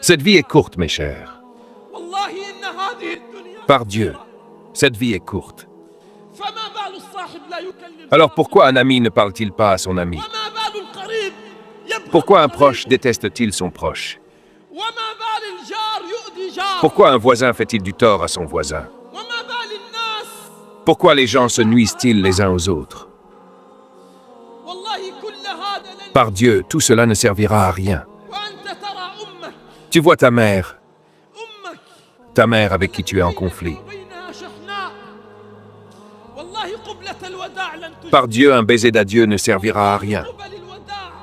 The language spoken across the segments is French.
Cette vie est courte, mes chers. Par Dieu, cette vie est courte. Alors pourquoi un ami ne parle-t-il pas à son ami? Pourquoi un proche déteste-t-il son proche? Pourquoi un voisin fait-il du tort à son voisin? Pourquoi les gens se nuisent-ils les uns aux autres? Par Dieu, tout cela ne servira à rien. Tu vois ta mère avec qui tu es en conflit. Par Dieu, un baiser d'adieu ne servira à rien.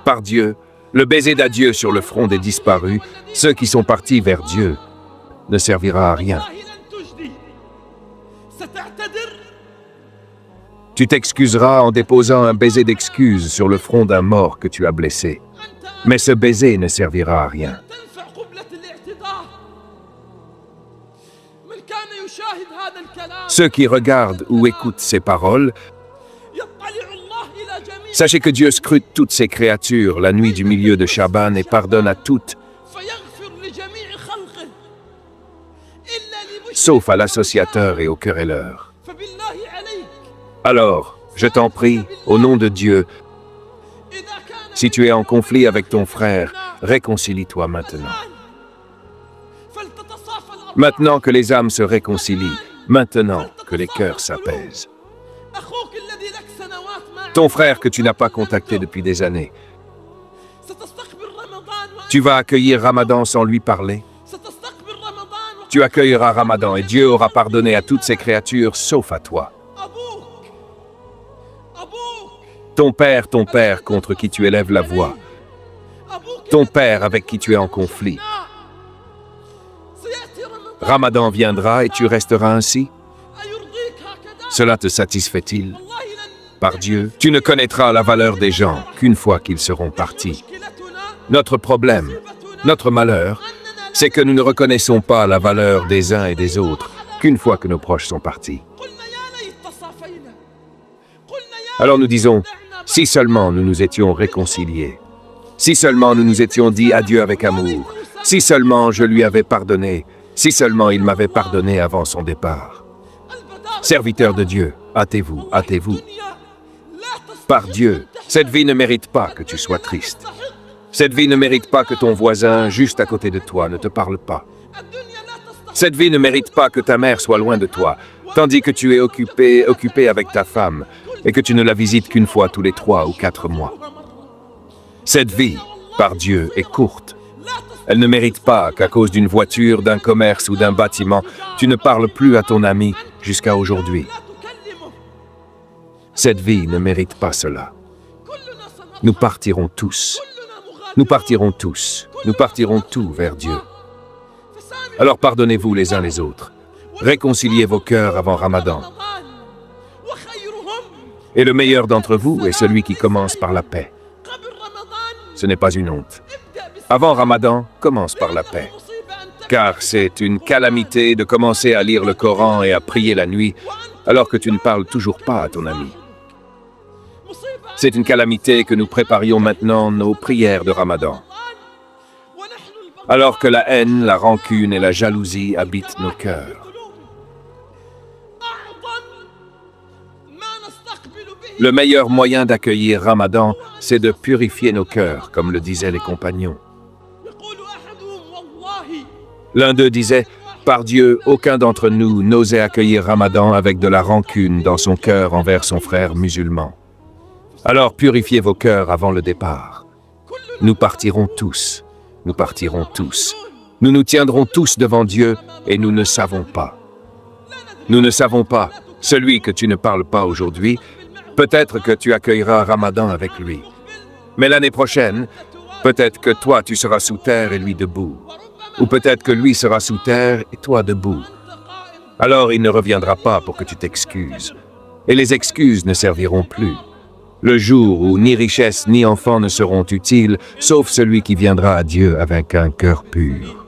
Par Dieu, le baiser d'adieu sur le front des disparus, ceux qui sont partis vers Dieu, ne servira à rien. Tu t'excuseras en déposant un baiser d'excuse sur le front d'un mort que tu as blessé. Mais ce baiser ne servira à rien. Ceux qui regardent ou écoutent ces paroles, sachez que Dieu scrute toutes ses créatures la nuit du milieu de Chaban et pardonne à toutes, sauf à l'associateur et au querelleur. Alors, je t'en prie, au nom de Dieu, si tu es en conflit avec ton frère, réconcilie-toi maintenant. Maintenant que les âmes se réconcilient, maintenant que les cœurs s'apaisent. Ton frère que tu n'as pas contacté depuis des années, tu vas accueillir Ramadan sans lui parler. Tu accueilleras Ramadan et Dieu aura pardonné à toutes ses créatures sauf à toi. Ton père contre qui tu élèves la voix. Ton père avec qui tu es en conflit. Ramadan viendra et tu resteras ainsi? Cela te satisfait-il? Par Dieu, tu ne connaîtras la valeur des gens qu'une fois qu'ils seront partis. Notre problème, notre malheur, c'est que nous ne reconnaissons pas la valeur des uns et des autres qu'une fois que nos proches sont partis. Alors nous disons, si seulement nous nous étions réconciliés, si seulement nous nous étions dit adieu avec amour, si seulement je lui avais pardonné, si seulement il m'avait pardonné avant son départ. Serviteurs de Dieu, hâtez-vous, hâtez-vous. Par Dieu, cette vie ne mérite pas que tu sois triste. Cette vie ne mérite pas que ton voisin, juste à côté de toi, ne te parle pas. Cette vie ne mérite pas que ta mère soit loin de toi, tandis que tu es occupé avec ta femme, et que tu ne la visites qu'une fois tous les 3 ou 4 mois. Cette vie, par Dieu, est courte. Elle ne mérite pas qu'à cause d'une voiture, d'un commerce ou d'un bâtiment, tu ne parles plus à ton ami jusqu'à aujourd'hui. Cette vie ne mérite pas cela. Nous partirons tous. Nous partirons tous. Nous partirons tous vers Dieu. Alors pardonnez-vous les uns les autres. Réconciliez vos cœurs avant Ramadan. Et le meilleur d'entre vous est celui qui commence par la paix. Ce n'est pas une honte. Avant Ramadan, commence par la paix. Car c'est une calamité de commencer à lire le Coran et à prier la nuit alors que tu ne parles toujours pas à ton ami. C'est une calamité que nous préparions maintenant nos prières de Ramadan. Alors que la haine, la rancune et la jalousie habitent nos cœurs. Le meilleur moyen d'accueillir Ramadan, c'est de purifier nos cœurs, comme le disaient les compagnons. L'un d'eux disait, « Par Dieu, aucun d'entre nous n'osait accueillir Ramadan avec de la rancune dans son cœur envers son frère musulman. » Alors purifiez vos cœurs avant le départ. Nous partirons tous. Nous partirons tous. Nous nous tiendrons tous devant Dieu et nous ne savons pas. Nous ne savons pas. Celui que tu ne parles pas aujourd'hui, peut-être que tu accueilleras Ramadan avec lui. Mais l'année prochaine, peut-être que toi tu seras sous terre et lui debout. Ou peut-être que lui sera sous terre et toi debout. Alors il ne reviendra pas pour que tu t'excuses. Et les excuses ne serviront plus. Le jour où ni richesse ni enfant ne seront utiles, sauf celui qui viendra à Dieu avec un cœur pur.